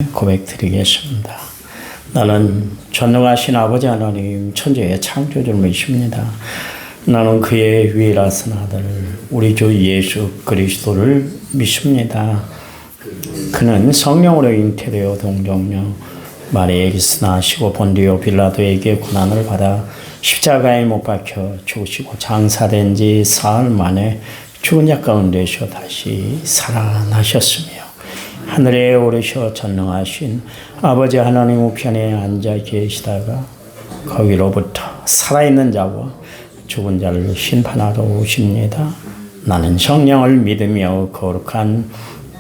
고백드리겠습니다. 나는 전능하신 아버지 하나님 천지의 창조주를 믿습니다. 나는 그의 위라선 아들 우리 주 예수 그리스도를 믿습니다. 그는 성령으로 잉태되어 동정녀 마리아에게서 나시고 본디오 빌라도에게 고난을 받아 십자가에 못 박혀 죽으시고 장사된 지 사흘 만에 죽은 자 가운데서 다시 살아나셨으며 하늘에 오르셔 전능하신 아버지 하나님 우편에 앉아 계시다가 거기로부터 살아있는 자와 죽은 자를 심판하러 오십니다. 나는 성령을 믿으며 거룩한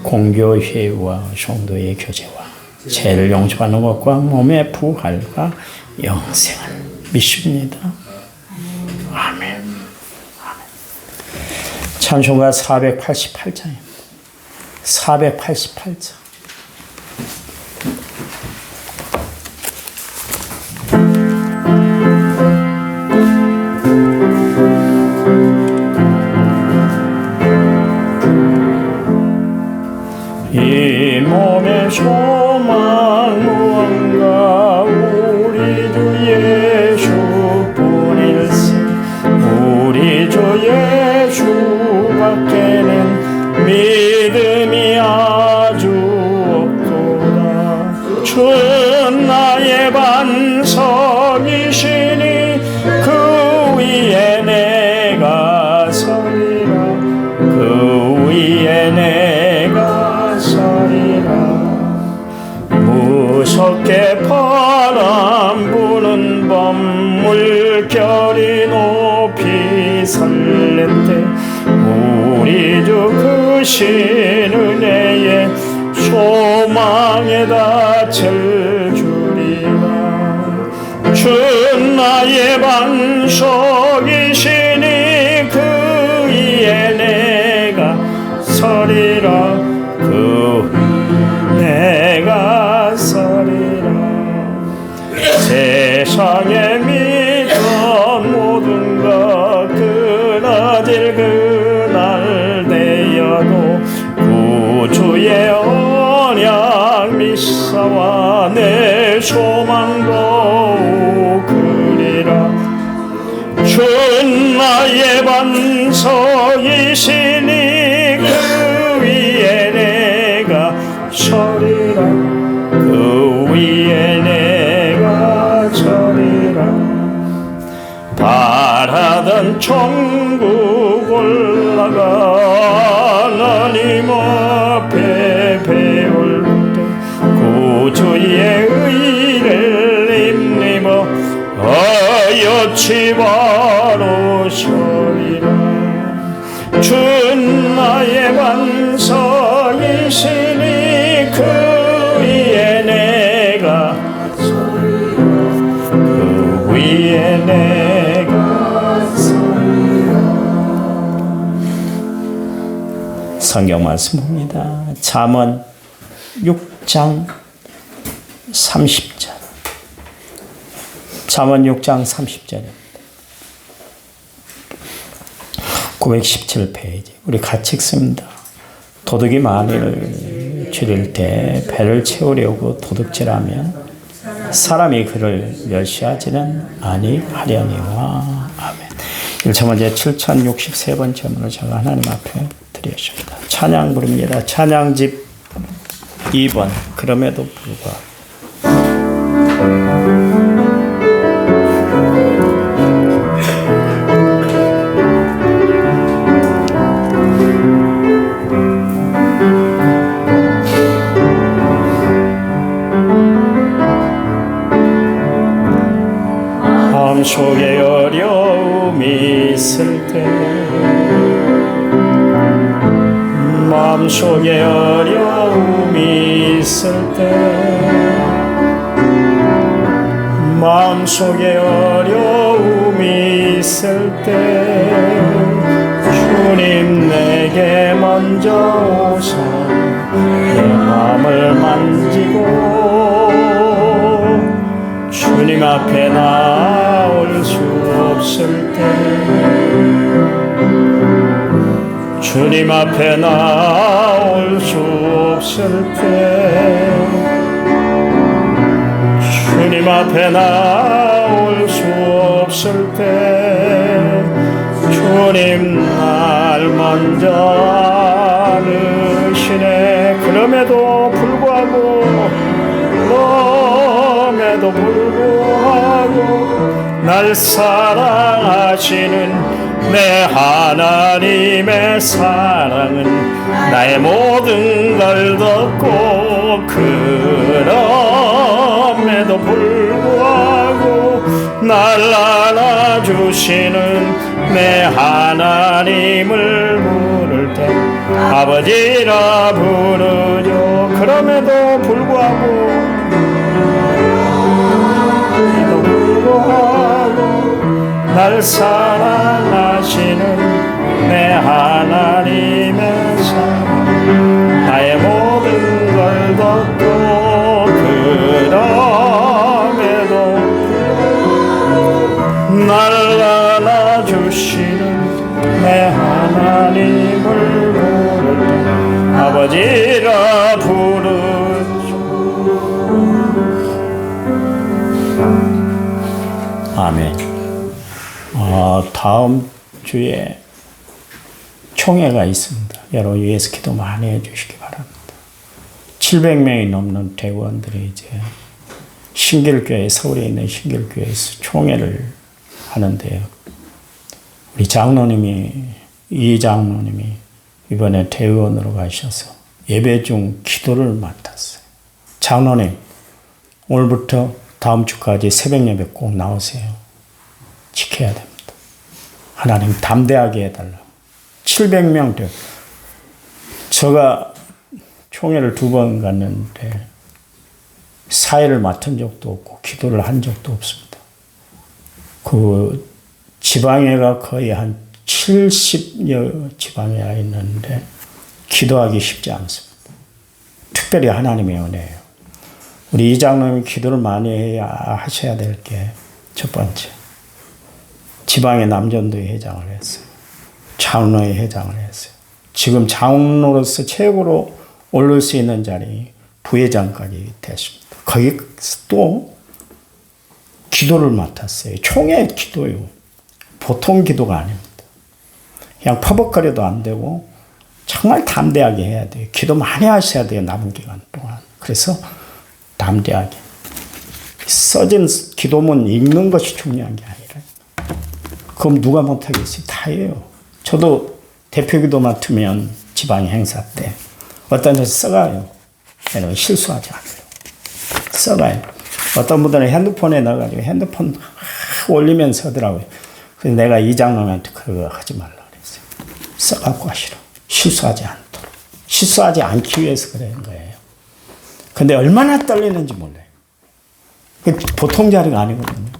공교회와 성도의 교제와 죄를 용서받는 것과 몸의 부활과 영생을 믿습니다. 아멘. 찬송가 488장입니다. 488장. 이 몸의 소망 무언가 우리 주 예수뿐일세. 우리 주 예수밖에는 믿음이 아주 없도다. 주는 나의 반석이시니 그 위에 내가 서리라. 그 위에 내가 서리라. 무섭게 바람 부는 밤 물결이 높이 설렛대 우리 주 크신 은혜에 소망에 닿을 주리라. 주 나의 반석이시니 그 위에 내가 서리라. 그 내가 서리라. 세상에 믿던 모든 것 끊어질 그날 되어도 구주의 언약 믿사와 내 소망도 그리라. 주 나의 반석이시니 그 위에 내가 서리라. 그 위에 내가 서리라. 바라던 천국 올라가 하나님 앞에 배울 때 구주의 의를 힘입어 하여치 바로 서리라. 주 나의 반석이시니 그 위에 내가 서리라. 그 위에 내가 서리라. 성경 말씀 봅니다. 잠언 6장 30절. 잠언 6장 30절입니다. 917페이지. 우리 같이 읽습니다. 도둑이 만일 줄일 때 배를 채우려고 도둑질하면 사람이 그를 멸시하지는 아니하려니와. 아멘. 1차 문제 7063번째 문을 제가 하나님 앞에 드렸습니다. 찬양 부릅니다. 찬양집 2번. 그럼에도 불구하고. 마음속에 어려움이 있을 때 마음속에 어려움이 있을 때 마음속에 어려움이 있을 때 주님 내게 먼저 오사 내 마음을 만지고 주님 앞에 나올 수 없을 때 주님 앞에 나올 수 없을 때 앞에 나올 수 없을 때 주님 날 먼저 안으시네. 그럼에도 불구하고 날 사랑하시는 내 하나님의 사랑은 나의 모든 걸 덮고, 그럼에도 불구하고 날 안아주시는 내 하나님을 부를 때 아버지라 부르죠. 그럼에도 불구하고 날 사랑하시는 내 하나님의 사랑, 나의 모든 걸 덮고, 그럼에도 날 안아주시는 내 하나님을 부를 때 아버지라 부르죠. 아멘. 다음 주에 총회가 있습니다. 여러분 위해서 기도 많이 해주시기 바랍니다. 700명이 넘는 대구원들이 이제 신길교회, 서울에 있는 신길교회에서 총회를 하는데요. 우리 이 장로님이 이번에 대의원으로 가셔서 예배 중 기도를 맡았어요. 장로님, 오늘부터 다음 주까지 새벽 예배 꼭 나오세요. 지켜야 됩니다. 하나님 담대하게 해달라. 700명 돼. 제가 총회를 2번 갔는데 사회를 맡은 적도 없고 기도를 한 적도 없습니다. 그 지방회가 거의 한 70여 지방회가 있는데 기도하기 쉽지 않습니다. 특별히 하나님의 은혜예요. 우리 이장로님이 기도를 많이 하셔야 될 게 첫 번째, 지방의 남전도회 회장을 했어요. 장로회 회장을 했어요. 지금 장로로서 최고로 오를 수 있는 자리 부회장까지 됐습니다. 거기서 또 기도를 맡았어요. 총회 기도요. 보통 기도가 아닙니다. 그냥 퍼벅거려도 안 되고 정말 담대하게 해야 돼요. 기도 많이 하셔야 돼요. 남은 기간 동안. 그래서 담대하게. 써진 기도문 읽는 것이 중요한 게 아니라 그럼 누가 못하겠어요? 다 해요. 저도 대표기도 맡으면 지방 행사 때 어떤 데서 써가요. 여러분 실수하지 않아요. 써가요. 어떤 분들은 핸드폰에 넣어가지고 핸드폰 올리면서 하더라고요. 그래서 내가 이장로한테 그거 하지 말라 그랬어요. 써갖고 하시라. 실수하지 않도록. 실수하지 않기 위해서 그런 거예요. 근데 얼마나 떨리는지 몰라요. 보통 자리가 아니거든요.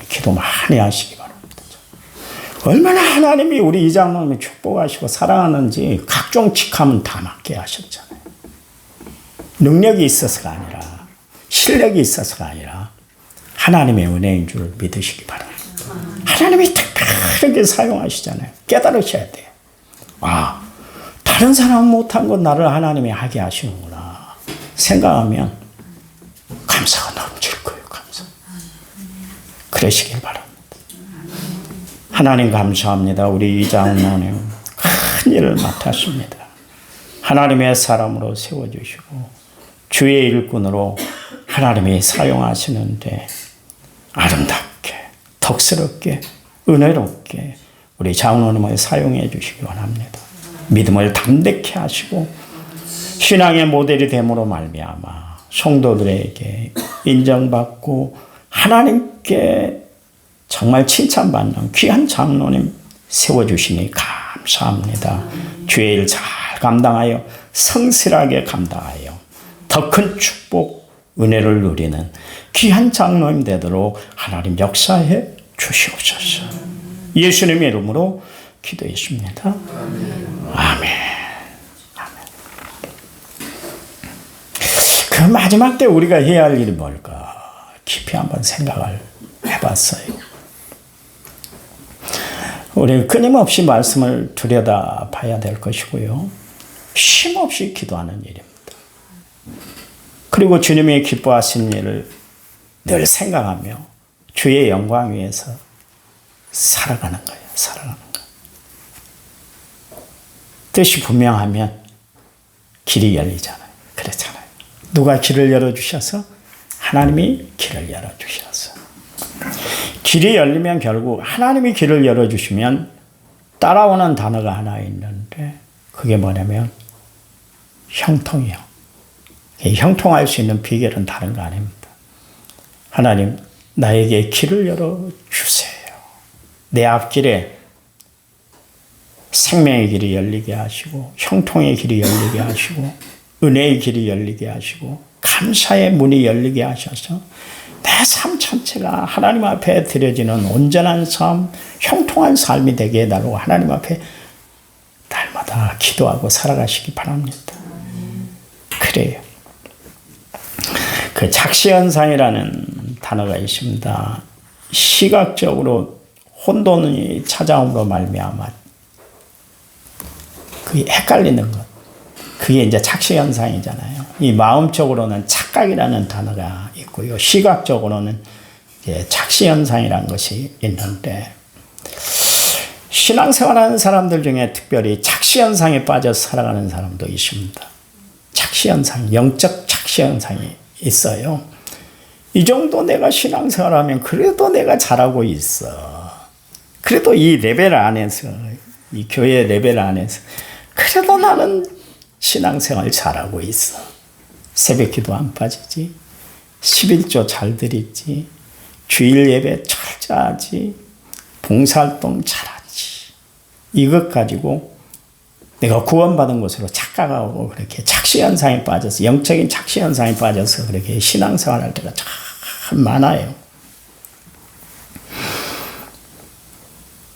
기도 많이 하시기 바랍니다. 얼마나 하나님이 우리 이장로님이 축복하시고 사랑하는지 각종 직함은 다 맡게 하셨잖아요. 능력이 있어서가 아니라 실력이 있어서가 아니라 하나님의 은혜인 줄 믿으시기 바랍니다. 하나님이 특별하게 사용하시잖아요. 깨달으셔야 돼요. 아, 다른 사람 못한 건 나를 하나님이 하게 하시는구나 생각하면 감사가 넘칠 거예요. 감사. 그러시길 바랍니다. 하나님 감사합니다. 우리 이장로님 큰 일을 맡았습니다. 하나님의 사람으로 세워주시고 주의 일꾼으로 하나님이 사용하시는데 아름답게 덕스럽게 은혜롭게 우리 장로님을 사용해 주시기 원합니다. 믿음을 담대케 하시고 신앙의 모델이 됨으로 말미암아 성도들에게 인정받고 하나님께 정말 칭찬받는 귀한 장로님 세워주시니 감사합니다. 주의 일 잘 감당하여 성실하게 감당하여 더 큰 축복 은혜를 누리는 귀한 장로님 되도록 하나님 역사해 주시옵소서. 예수님의 이름으로 기도했습니다. 아멘. 그 마지막 때 우리가 해야 할 일이 뭘까? 깊이 한번 생각을 해봤어요. 우리는 끊임없이 말씀을 들여다 봐야 될 것이고요. 쉼없이 기도하는 일입니다. 그리고 주님이 기뻐하신 일을 늘 생각하며 주의 영광 위에서 살아가는 거예요. 살아가는 거. 뜻이 분명하면 길이 열리잖아요. 그렇잖아요. 누가 길을 열어주셔서? 하나님이 길을 열어주셔서. 길이 열리면 결국 하나님이 길을 열어주시면 따라오는 단어가 하나 있는데 그게 뭐냐면 형통이요. 형통할 수 있는 비결은 다른 거 아닙니다. 하나님, 나에게 길을 열어주세요. 내 앞길에 생명의 길이 열리게 하시고 형통의 길이 열리게 하시고 은혜의 길이 열리게 하시고 감사의 문이 열리게 하셔서 내 삶 전체가 하나님 앞에 드려지는 온전한 삶, 형통한 삶이 되게 해달라고 하나님 앞에 날마다 기도하고 살아가시기 바랍니다. 그래요. 그 착시현상이라는 단어가 있습니다. 시각적으로 혼돈이 찾아옴으로 말미암아 그게 헷갈리는 것. 그게 이제 착시현상이잖아요. 이 마음적으로는 착각이라는 단어가 있고요. 시각적으로는 이제 착시현상이라는 것이 있는데 신앙생활하는 사람들 중에 특별히 착시현상에 빠져서 살아가는 사람도 있습니다. 착시현상, 영적 착시현상이 있어요. 이 정도 내가 신앙생활하면 그래도 내가 잘하고 있어. 그래도 이 레벨 안에서, 이 교회 레벨 안에서 그래도 나는 신앙생활 잘하고 있어. 새벽 기도 안 빠지지. 11조 잘 드리지. 주일 예배 철저하지. 봉사활동 잘하지. 이것 가지고 내가 구원받은 것으로 착각하고 그렇게 착시현상에 빠져서 영적인 착시현상에 빠져서 그렇게 신앙생활 할 때가 참 많아요.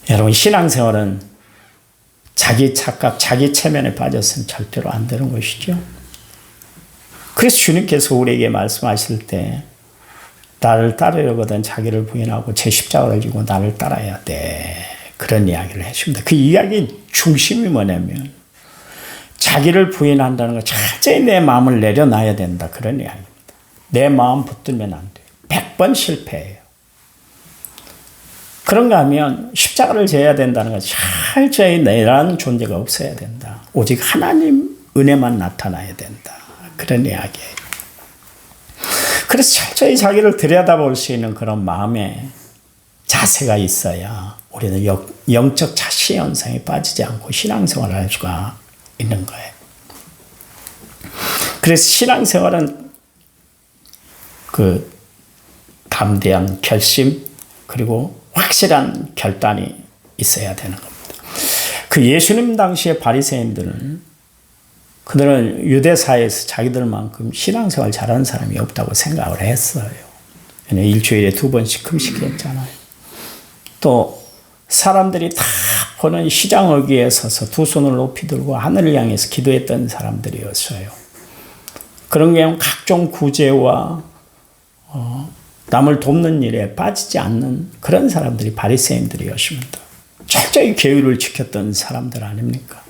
여러분 신앙생활은 자기 착각, 자기 체면에 빠져서는 절대로 안 되는 것이죠. 그래서 주님께서 우리에게 말씀하실 때 나를 따르려거든 자기를 부인하고 제 십자가를 지고 나를 따라야 돼. 그런 이야기를 했습니다. 그 이야기 중심이 뭐냐면 자기를 부인한다는 거 철저히 내 마음을 내려놔야 된다. 그런 이야기입니다. 내 마음 붙들면 안 돼요. 100번 실패해요. 그런가 하면 십자가를 져야 된다는 건 철저히 내라는 존재가 없어야 된다. 오직 하나님 은혜만 나타나야 된다. 그런 이야기예요. 그래서 철저히 자기를 들여다볼 수 있는 그런 마음의 자세가 있어야 우리는 영적 자시 현상에 빠지지 않고 신앙생활을 할 수가 있는 거예요. 그래서 신앙생활은 그 담대한 결심 그리고 확실한 결단이 있어야 되는 겁니다. 그 예수님 당시의 바리새인들은 그들은 유대사회에서 자기들만큼 신앙생활 잘하는 사람이 없다고 생각을 했어요. 일주일에 2번씩 금식했잖아요. 또 사람들이 다 보는 시장 어귀에 서서 두 손을 높이 들고 하늘을 향해서 기도했던 사람들이었어요. 그런 경우 각종 구제와 남을 돕는 일에 빠지지 않는 그런 사람들이 바리새인들이었습니다. 철저히 계율을 지켰던 사람들 아닙니까?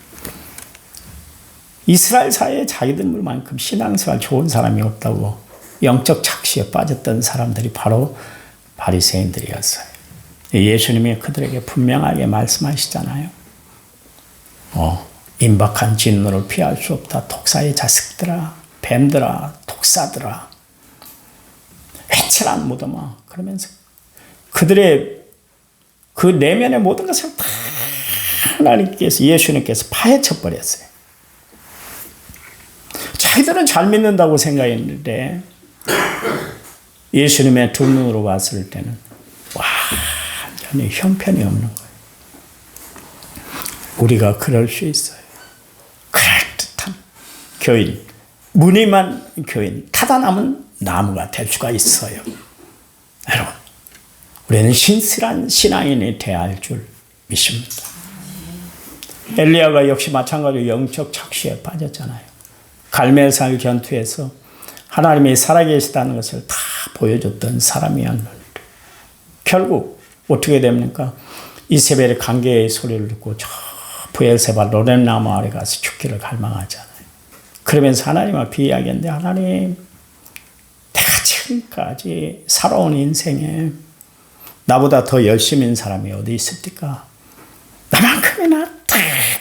이스라엘 사회에 자기들만큼 신앙생활 좋은 사람이 없다고 영적 착시에 빠졌던 사람들이 바로 바리새인들이었어요. 예수님이 그들에게 분명하게 말씀하시잖아요. 임박한 진노를 피할 수 없다. 독사의 자식들아, 뱀들아, 독사들아, 회칠한 무덤아. 그러면서 그들의 그 내면의 모든 것을 다 하나님께서, 예수님께서 파헤쳐 버렸어요. 자기들은 잘 믿는다고 생각했는데 예수님의 두 눈으로 봤을 때는 완전히 형편이 없는 거예요. 우리가 그럴 수 있어요. 그럴듯한 교인, 무늬만 교인, 타다 남은 나무가 될 수가 있어요. 여러분, 우리는 신실한 신앙인이 되어야 할 줄 믿습니다. 엘리야가 역시 마찬가지로 영적 착시에 빠졌잖아요. 갈멜산 견투에서 하나님이 살아계시다는 것을 다 보여줬던 사람이었는데 결국 어떻게 됩니까? 이세벨의 관계의 소리를 듣고 저 브엘세바 로렌나무 아래 가서 죽기를 갈망하잖아요. 그러면서 하나님 앞에 이야기했는데 하나님, 내가 지금까지 살아온 인생에 나보다 더 열심인 사람이 어디 있습니까? 나만큼이나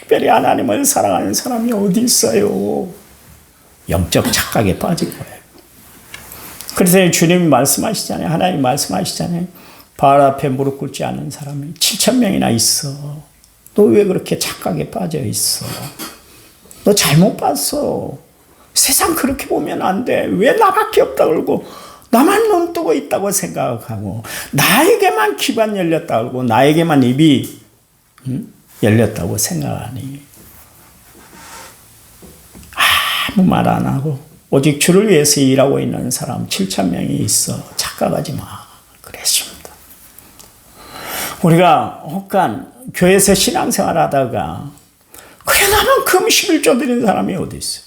특별히 하나님을 사랑하는 사람이 어디 있어요? 영적 착각에 빠진 거예요. 그래서 주님이 말씀하시잖아요. 하나님 말씀하시잖아요. 바알 앞에 무릎 꿇지 않는 사람이 7,000명이나 있어. 너 왜 그렇게 착각에 빠져 있어? 너 잘못 봤어. 세상 그렇게 보면 안 돼. 왜 나밖에 없다 그러고 나만 눈 뜨고 있다고 생각하고 나에게만 귀만 열렸다 그러고 나에게만 입이 열렸다고 생각하니 아무 말 안 하고 오직 주를 위해서 일하고 있는 사람 7,000명이 있어. 착각하지 마. 그랬습니다. 우리가 혹간 교회에서 신앙생활 하다가 그래 나만큼 11조 드린 사람이 어디 있어?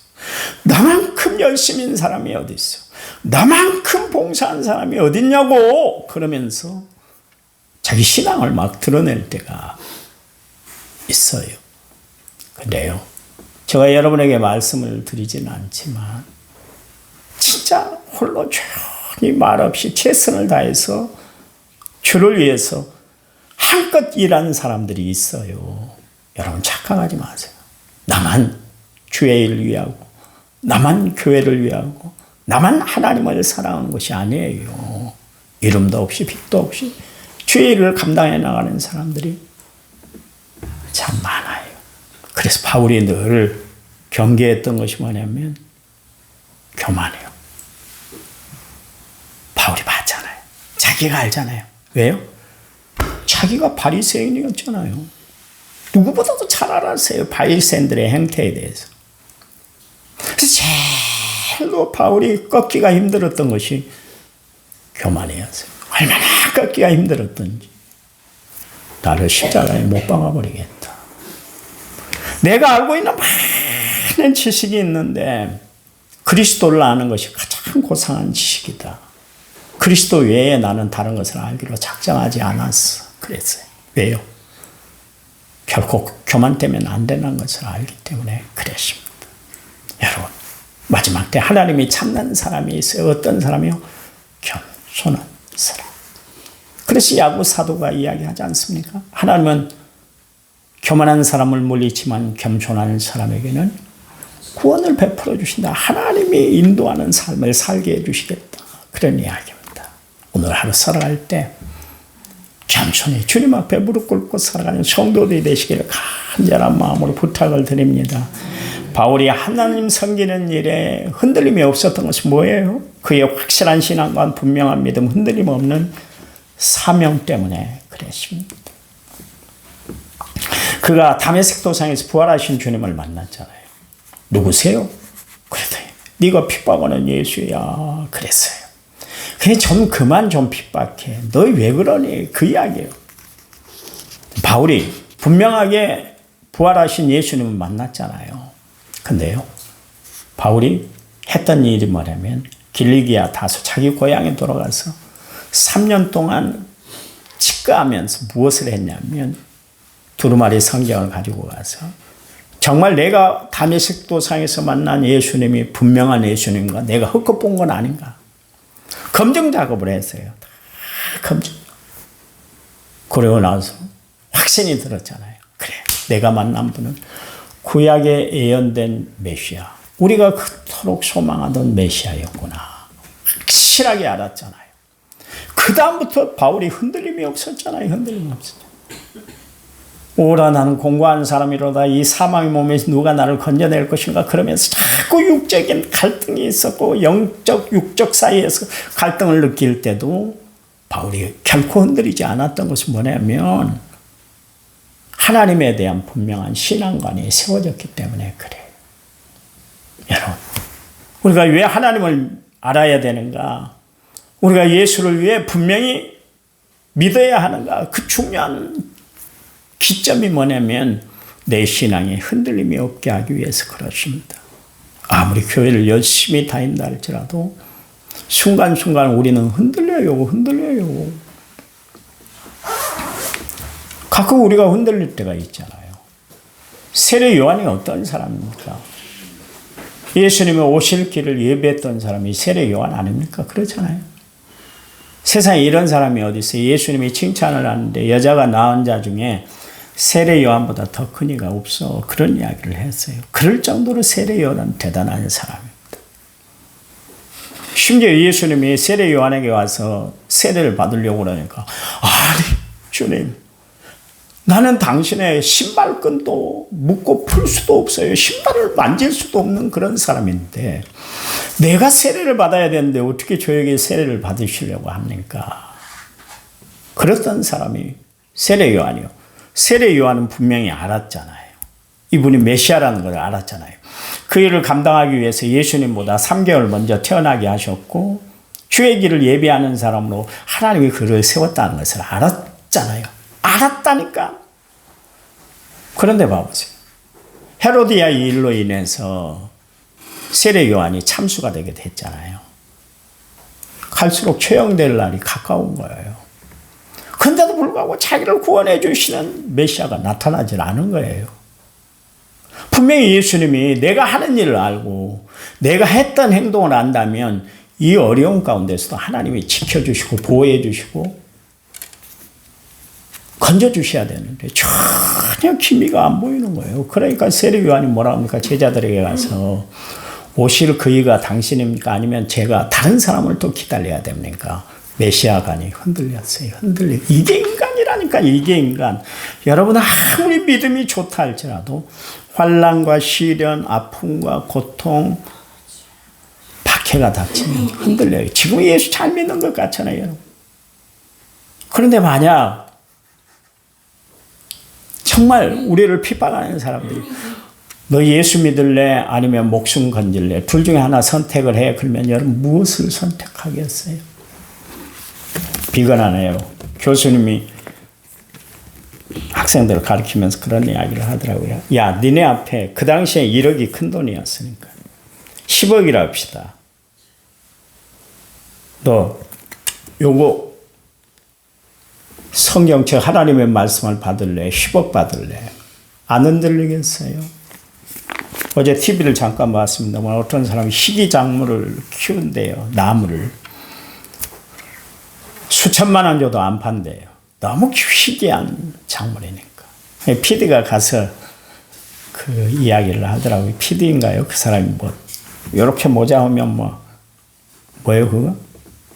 나만큼 열심인 사람이 어디 있어? 나만큼 봉사한 사람이 어디 있냐고 그러면서 자기 신앙을 막 드러낼 때가 있어요. 근데요, 제가 여러분에게 말씀을 드리지는 않지만 진짜 홀로 조용히 말없이 최선을 다해서 주를 위해서 한껏 일하는 사람들이 있어요. 여러분 착각하지 마세요. 나만 주의 일을 위하고 나만 교회를 위하고 나만 하나님을 사랑하는 것이 아니에요. 이름도 없이 빛도 없이 주의 일을 감당해 나가는 사람들이 참 많아요. 그래서 바울이 늘 경계했던 것이 뭐냐면 교만해요. 바울이 봤잖아요. 자기가 알잖아요. 왜요? 자기가 바리새인이었잖아요. 누구보다도 잘 알았어요. 바리새인들의 행태에 대해서. 그래서 제일로 바울이 꺾기가 힘들었던 것이 교만이었어요. 얼마나 꺾기가 힘들었던지. 나를 십자가에 못 박아버리겠다. 내가 알고 있는 많은 지식이 있는데 그리스도를 아는 것이 가장 고상한 지식이다. 그리스도 외에 나는 다른 것을 알기로 작정하지 않았어. 그랬어요. 왜요? 결코 교만 때문에 안 되는 것을 알기 때문에 그랬습니다. 여러분, 마지막 때 하나님이 찾는 사람이 있어요. 어떤 사람이요? 겸손한 사람. 그래서 야고 사도가 이야기하지 않습니까? 하나님은 교만한 사람을 물리치만 겸손한 사람에게는 구원을 베풀어 주신다. 하나님이 인도하는 삶을 살게 해주시겠다. 그런 이야기입니다. 오늘 하루 살아갈 때 겸손히 주님 앞에 무릎 꿇고 살아가는 성도들이 되시기를 간절한 마음으로 부탁을 드립니다. 바울이 하나님 섬기는 일에 흔들림이 없었던 것은 뭐예요? 그의 확실한 신앙과 분명한 믿음, 흔들림 없는 사명 때문에 그랬습니다. 그가 다메섹 도상에서 부활하신 주님을 만났잖아요. 누구세요? 그랬더니 네가 핍박하는 예수야. 그랬어요. 그냥 좀 그만 좀 핍박해. 너 왜 그러니? 그 이야기예요. 바울이 분명하게 부활하신 예수님을 만났잖아요. 근데요, 바울이 했던 일이 뭐냐면 길리기아 다소 자기 고향에 돌아가서 3년 동안 치과하면서 무엇을 했냐면 두루마리 성경을 가지고 가서 정말 내가 다메섹 도상에서 만난 예수님이 분명한 예수님인가? 내가 헛것 본 건 아닌가? 검증 작업을 했어요. 다 검증. 그러고 나서 확신이 들었잖아요. 그래, 내가 만난 분은 구약에 예언된 메시아, 우리가 그토록 소망하던 메시아였구나. 확실하게 알았잖아요. 그 다음부터 바울이 흔들림이 없었잖아요. 흔들림이 없었잖아요. 오라 나는 공고한 사람이로다. 이 사망의 몸에서 누가 나를 건져낼 것인가 그러면서 자꾸 육적인 갈등이 있었고 영적 육적 사이에서 갈등을 느낄 때도 바울이 결코 흔들리지 않았던 것은 뭐냐면 하나님에 대한 분명한 신앙관이 세워졌기 때문에 그래요. 여러분, 우리가 왜 하나님을 알아야 되는가? 우리가 예수를 위해 분명히 믿어야 하는가? 그 중요한 기점이 뭐냐면 내 신앙에 흔들림이 없게 하기 위해서 그렇습니다. 아무리 교회를 열심히 다닌다 할지라도 순간순간 우리는 흔들려요. 가끔 우리가 흔들릴 때가 있잖아요. 세례 요한이 어떤 사람입니까? 예수님이 오실 길을 예비했던 사람이 세례 요한 아닙니까? 그렇잖아요. 세상에 이런 사람이 어디 있어요? 예수님이 칭찬을 하는데 여자가 낳은 자 중에 세례 요한보다 더 큰 이가 없어. 그런 이야기를 했어요. 그럴 정도로 세례 요한은 대단한 사람입니다. 심지어 예수님이 세례 요한에게 와서 세례를 받으려고 그러니까 아니 주님 나는 당신의 신발끈도 묶고 풀 수도 없어요. 신발을 만질 수도 없는 그런 사람인데 내가 세례를 받아야 되는데 어떻게 저에게 세례를 받으시려고 합니까? 그랬던 사람이 세례 요한이요. 세례 요한은 분명히 알았잖아요. 이분이 메시아라는 걸 알았잖아요. 그 일을 감당하기 위해서 예수님보다 3개월 먼저 태어나게 하셨고 주의 길을 예비하는 사람으로 하나님이 그를 세웠다는 것을 알았잖아요. 알았다니까. 그런데 봐보세요. 헤로디아 이 일로 인해서 세례 요한이 참수가 되게 됐잖아요. 갈수록 처형될 날이 가까운 거예요. 근데도 불구하고 자기를 구원해 주시는 메시아가 나타나질 않은 거예요. 분명히 예수님이 내가 하는 일을 알고 내가 했던 행동을 안다면 이 어려운 가운데서도 하나님이 지켜주시고 보호해 주시고 건져주셔야 되는데 전혀 기미가 안 보이는 거예요. 그러니까 세례 요한이 뭐라 합니까? 제자들에게 가서 오실 그이가 당신입니까? 아니면 제가 다른 사람을 또 기다려야 됩니까? 메시아간이 흔들렸어요. 이게 인간이라니까. 이게 인간. 여러분 아무리 믿음이 좋다 할지라도 환난과 시련, 아픔과 고통, 박해가 닥치면 흔들려요. 지금 예수 잘 믿는 것 같잖아요. 여러분. 그런데 만약 정말 우리를 핍박하는 사람들이 너 예수 믿을래? 아니면 목숨 건질래? 둘 중에 하나 선택을 해. 그러면 여러분 무엇을 선택하겠어요? 비관하네요. 교수님이 학생들을 가르치면서 그런 이야기를 하더라고요. 야, 니네 앞에 그 당시에 1억이 큰 돈이었으니까 10억이라 합시다. 너 요거 성경책 하나님의 말씀을 받을래? 10억 받을래? 안 흔들리겠어요? 어제 TV를 잠깐 봤습니다만 어떤 사람이 희귀작물을 키운대요. 나무를. 수천만 원 줘도 안 판대요. 너무 희귀한 작물이니까. PD가 가서 그 이야기를 하더라고요. PD인가요? 그 사람이 뭐 이렇게 모자하면 뭐예요 그거?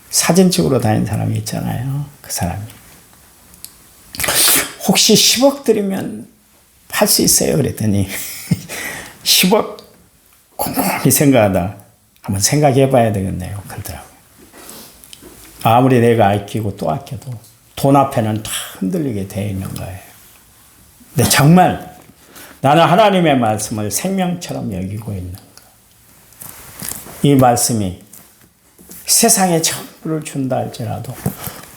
사진 찍으러 다니는 사람이 있잖아요. 그 사람이. 혹시 10억 드리면 팔 수 있어요? 그랬더니 10억 곰곰이 생각하다 한번 생각해 봐야 되겠네요. 그러더라고요. 아무리 내가 아끼고 또 아껴도 돈 앞에는 다 흔들리게 되어 있는 거예요. 근데 정말 나는 하나님의 말씀을 생명처럼 여기고 있는 거예요. 이 말씀이 세상에 전부를 준다 할지라도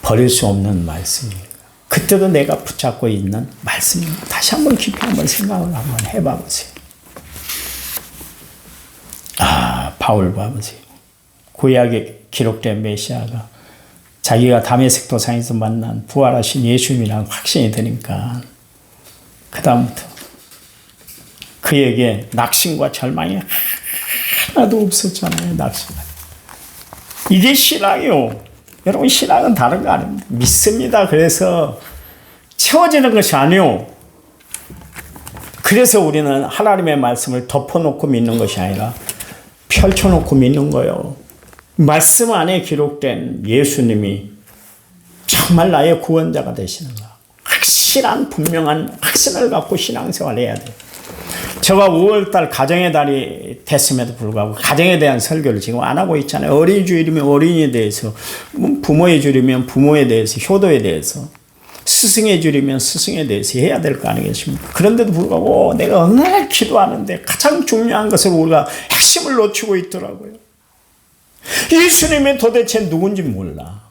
버릴 수 없는 말씀이에요. 그때도 내가 붙잡고 있는 말씀입니다. 다시 한번 깊이 한번 생각을 한번 해봐 보세요. 바울 봐보세요. 구약에 기록된 메시아가 자기가 다메섹 도상에서 만난 부활하신 예수님이라는 확신이 드니까 그 다음부터 그에게 낙심과 절망이 하나도 없었잖아요. 낙심과. 이게 신앙이요. 여러분 신앙은 다른 거 아닙니다. 믿습니다. 그래서 채워지는 것이 아니요. 그래서 우리는 하나님의 말씀을 덮어놓고 믿는 것이 아니라 펼쳐놓고 믿는 거예요. 말씀 안에 기록된 예수님이 정말 나의 구원자가 되시는가. 확실한 분명한 확신을 갖고 신앙생활을 해야 돼요. 제가 5월달 가정의 달이 됐음에도 불구하고 가정에 대한 설교를 지금 안 하고 있잖아요. 어린이 주일이면 어린이에 대해서, 부모의 주일이면 부모에 대해서, 효도에 대해서, 스승의 주일이면 스승에 대해서 해야 될 거 아니겠습니까? 그런데도 불구하고 내가 어느 날 기도하는데 가장 중요한 것을 우리가 핵심을 놓치고 있더라고요. 예수님이 도대체 누군지 몰라.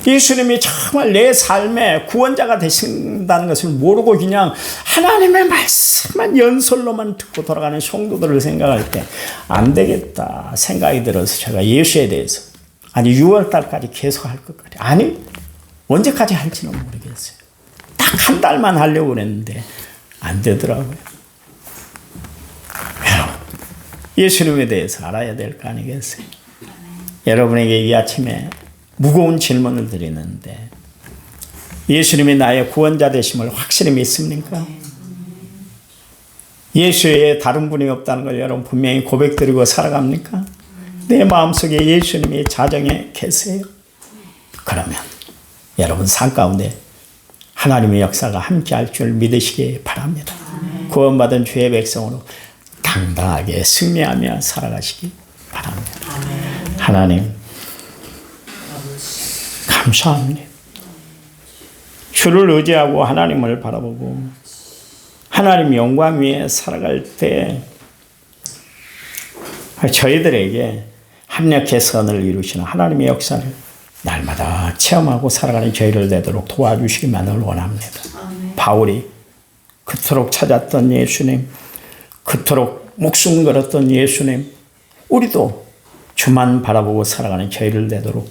예수님이 정말 내 삶의 구원자가 되신다는 것을 모르고 그냥 하나님의 말씀만 연설로만 듣고 돌아가는 성도들을 생각할 때 안 되겠다 생각이 들어서 제가 예수에 대해서 6월달까지 계속 할 것 같아요. 아니 언제까지 할지는 모르겠어요. 딱 한 달만 하려고 그랬는데 안 되더라고요. 예수님에 대해서 알아야 될 거 아니겠어요? 여러분에게 이 아침에 무거운 질문을 드리는데 예수님이 나의 구원자 되심을 확실히 믿습니까? 예수 외에 다른 분이 없다는 걸 여러분 분명히 고백드리고 살아갑니까? 내 마음속에 예수님이 자정에 계세요. 그러면 여러분 삶 가운데 하나님의 역사가 함께할 줄 믿으시기 바랍니다. 구원받은 주의 백성으로 당당하게 승리하며 살아가시기 바랍니다. 하나님 감사합니다. 주를 의지하고 하나님을 바라보고 하나님 영광 위에 살아갈 때 저희들에게 합력의 선을 이루시는 하나님의 역사를 날마다 체험하고 살아가는 저희를 되도록 도와주시기만을 원합니다. 바울이 그토록 찾았던 예수님, 그토록 목숨 걸었던 예수님, 우리도 주만 바라보고 살아가는 저희를 되도록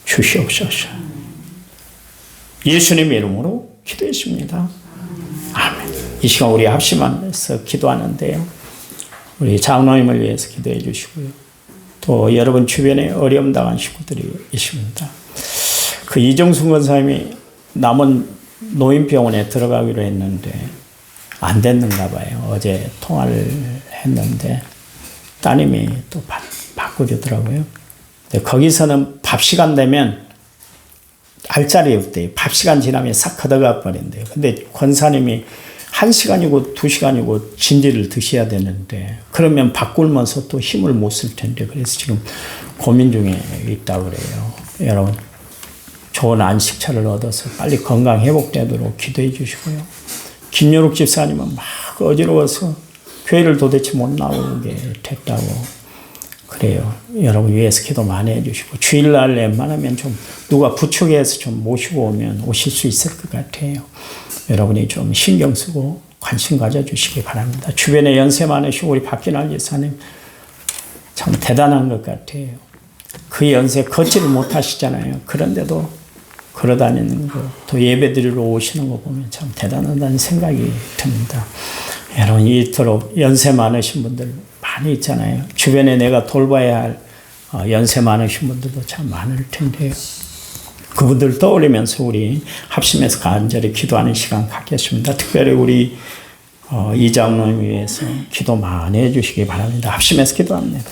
도와주시옵소서. 예수님 이름으로 기도했습니다. 아멘. 이 시간 우리 합심하면서 기도하는데요. 우리 장로님을 위해서 기도해 주시고요. 또 여러분 주변에 어려움 당한 식구들이 있습니다. 그 이정순 권사님이 남은 노인병원에 들어가기로 했는데 안 됐는가 봐요. 어제 통화를 했는데 따님이 또 바꿔주더라고요. 거기서는 밥 시간 되면 알짜리 없대요. 밥 시간 지나면 싹 걷어가 버린대요. 근데 권사님이 1시간이고 2시간이고 진지를 드셔야 되는데 그러면 밥 굶어서 또 힘을 못 쓸 텐데 그래서 지금 고민 중에 있다고 그래요. 여러분 좋은 안식처를 얻어서 빨리 건강 회복되도록 기도해 주시고요. 김여룩 집사님은 막 어지러워서 교회를 도대체 못 나오게 됐다고 그래요. 여러분 위해서 기도 많이 해주시고 주일날 웬만하면 좀 누가 부축해서 좀 모시고 오면 오실 수 있을 것 같아요. 여러분이 좀 신경 쓰고 관심 가져주시기 바랍니다. 주변에 연세 많으시고 우리 박진환 집사님 참 대단한 것 같아요. 그 연세 걷지를 못하시잖아요. 그런데도 걸어다니는 거, 또 예배 드리러 오시는 거 보면 참 대단하다는 생각이 듭니다. 여러분 이토록 연세 많으신 분들 많이 있잖아요. 주변에 내가 돌봐야 할 연세 많으신 분들도 참 많을 텐데요. 그분들 떠올리면서 우리 합심해서 간절히 기도하는 시간 갖겠습니다. 특별히 우리 이 장로님 위해서 기도 많이 해주시기 바랍니다. 합심해서 기도합니다.